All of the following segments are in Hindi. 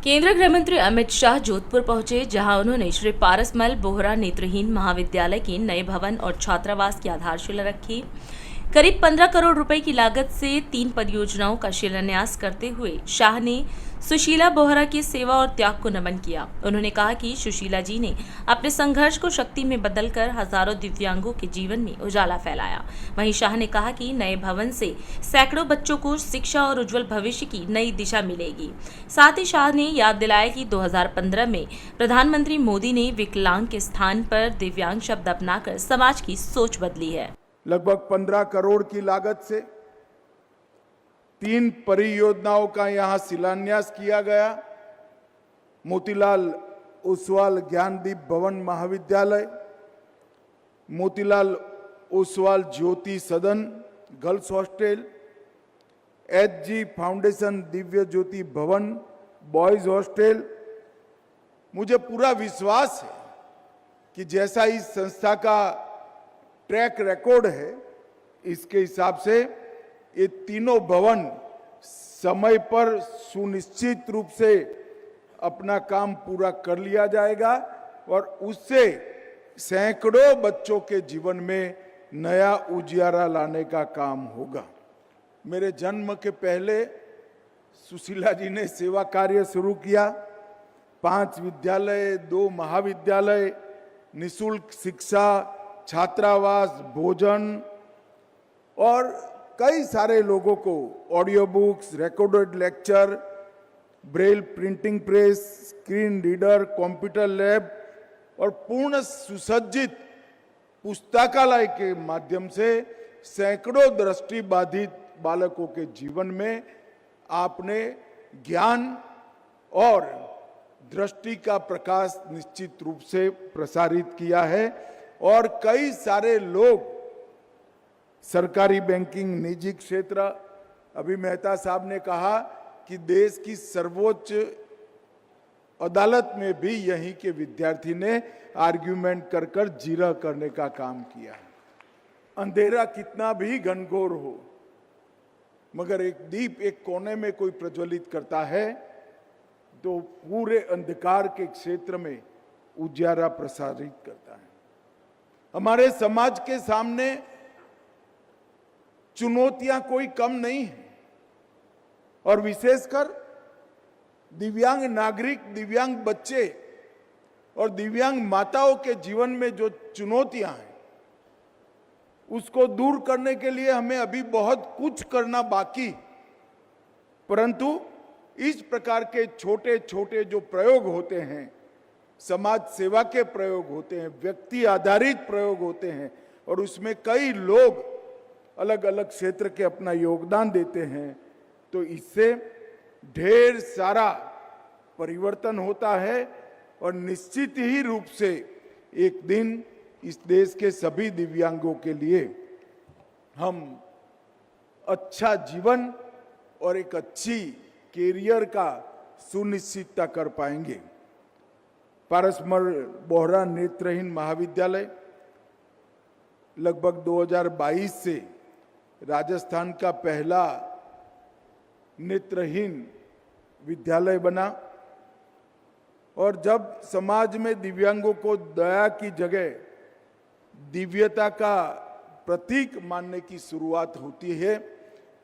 केंद्रीय गृह मंत्री अमित शाह जोधपुर पहुंचे, जहां उन्होंने श्री पारसमल बोहरा नेत्रहीन महाविद्यालय के नए भवन और छात्रावास की आधारशिला रखी। करीब 15 करोड़ रुपए की लागत से 3 परियोजनाओं का शिलान्यास करते हुए शाह ने सुशीला बोहरा की सेवा और त्याग को नमन किया। उन्होंने कहा कि सुशीला जी ने अपने संघर्ष को शक्ति में बदलकर हजारों दिव्यांगों के जीवन में उजाला फैलाया। वहीं शाह ने कहा कि नए भवन से सैकड़ों बच्चों को शिक्षा और उज्जवल भविष्य की नई दिशा मिलेगी। साथ ही शाह ने याद दिलाया कि 2015 में प्रधानमंत्री मोदी ने विकलांग के स्थान पर दिव्यांग शब्द अपनाकर समाज की सोच बदली है। लगभग 15 करोड़ की लागत से 3 परियोजनाओं का यहां शिलान्यास किया गया। मोतीलाल ओसवाल ज्ञानदीप भवन महाविद्यालय, मोतीलाल ओसवाल ज्योति सदन girls hostel, HG foundation Divya ज्योति भवन बॉयज हॉस्टल। मुझे पूरा विश्वास है कि जैसा इस संस्था का ट्रैक रिकॉर्ड है, इसके हिसाब से ये तीनों भवन समय पर सुनिश्चित रूप से अपना काम पूरा कर लिया जाएगा और उससे सैकड़ों बच्चों के जीवन में नया उजियारा लाने का काम होगा। मेरे जन्म के पहले सुशीला जी ने सेवा कार्य शुरू किया। 5 विद्यालय, 2 महाविद्यालय, निःशुल्क शिक्षा, छात्रावास, भोजन और कई सारे लोगों को audio books, recorded lecture, Braille printing press, screen reader, computer lab और पूर्ण सुसज्जित पुस्तकालय के माध्यम से सैकड़ों दृष्टि बाधित बालकों के जीवन में आपने ज्ञान और दृष्टि का प्रकाश निश्चित रूप से प्रसारित किया है। और कई सारे लोग सरकारी बैंकिंग, निजी क्षेत्र, अभी मेहता साहब ने कहा कि देश की सर्वोच्च अदालत में भी यहीं के विद्यार्थी ने आर्ग्यूमेंट कर कर जिरह करने का काम किया है। अंधेरा कितना भी घनघोर हो, मगर एक दीप एक कोने में कोई प्रज्वलित करता है तो पूरे अंधकार के क्षेत्र में उजियारा प्रसारित करता है। हमारे समाज के सामने चुनौतियां कोई कम नहीं है और विशेषकर दिव्यांग नागरिक, दिव्यांग बच्चे और दिव्यांग माताओं के जीवन में जो चुनौतियां हैं उसको दूर करने के लिए हमें अभी बहुत कुछ करना बाकी, परंतु इस प्रकार के छोटे छोटे जो प्रयोग होते हैं, समाज सेवा के प्रयोग होते हैं, व्यक्ति आधारित प्रयोग होते हैं और उसमें कई लोग अलग अलग क्षेत्र के अपना योगदान देते हैं, तो इससे ढेर सारा परिवर्तन होता है और निश्चित ही रूप से एक दिन इस देश के सभी दिव्यांगों के लिए हम अच्छा जीवन और एक अच्छी कैरियर का सुनिश्चितता कर पाएंगे। पारसमल बोहरा नेत्रहीन महाविद्यालय लगभग 2022 से राजस्थान का पहला नेत्रहीन विद्यालय बना और जब समाज में दिव्यांगों को दया की जगह दिव्यता का प्रतीक मानने की शुरुआत होती है,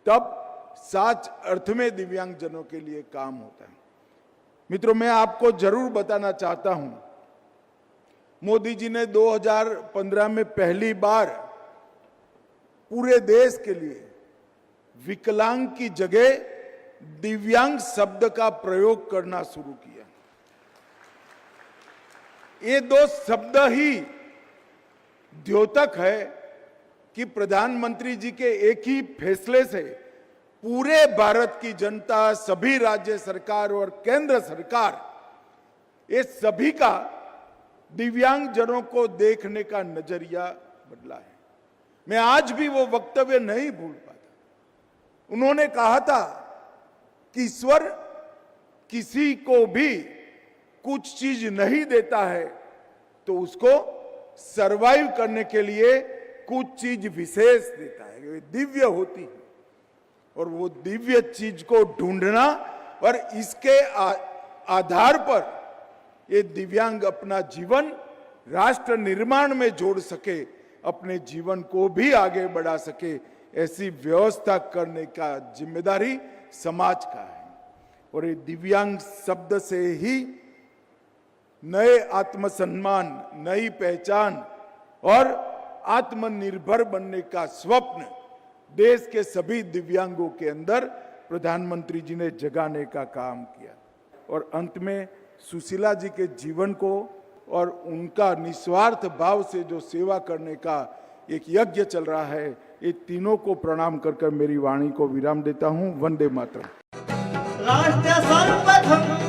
तब सच अर्थ में दिव्यांगजनों के लिए काम होता है। मित्रों, मैं आपको जरूर बताना चाहता हूं, मोदी जी ने 2015 में पहली बार पूरे देश के लिए विकलांग की जगह दिव्यांग शब्द का प्रयोग करना शुरू किया। ये 2 शब्द ही द्योतक है कि प्रधानमंत्री जी के एक ही फैसले से पूरे भारत की जनता, सभी राज्य सरकार और केंद्र सरकार, ये सभी का दिव्यांगजनों को देखने का नजरिया बदला है। मैं आज भी वो वक्तव्य नहीं भूल पाता। उन्होंने कहा था कि ईश्वर किसी को भी कुछ चीज नहीं देता है तो उसको सरवाइव करने के लिए कुछ चीज विशेष देता है, वे दिव्य होती है और वो दिव्य चीज को ढूंढना और इसके आधार पर ये दिव्यांग अपना जीवन राष्ट्र निर्माण में जोड़ सके, अपने जीवन को भी आगे बढ़ा सके, ऐसी व्यवस्था करने का जिम्मेदारी समाज का है। और ये दिव्यांग शब्द से ही नए आत्मसम्मान, नई पहचान और आत्मनिर्भर बनने का स्वप्न देश के सभी दिव्यांगों के अंदर प्रधानमंत्री जी ने जगाने का काम किया। और अंत में सुशीला जी के जीवन को और उनका निस्वार्थ भाव से जो सेवा करने का एक यज्ञ चल रहा है, ये तीनों को प्रणाम कर मेरी वाणी को विराम देता हूं। वंदे मातरम। राष्ट्र सर्वप्रथम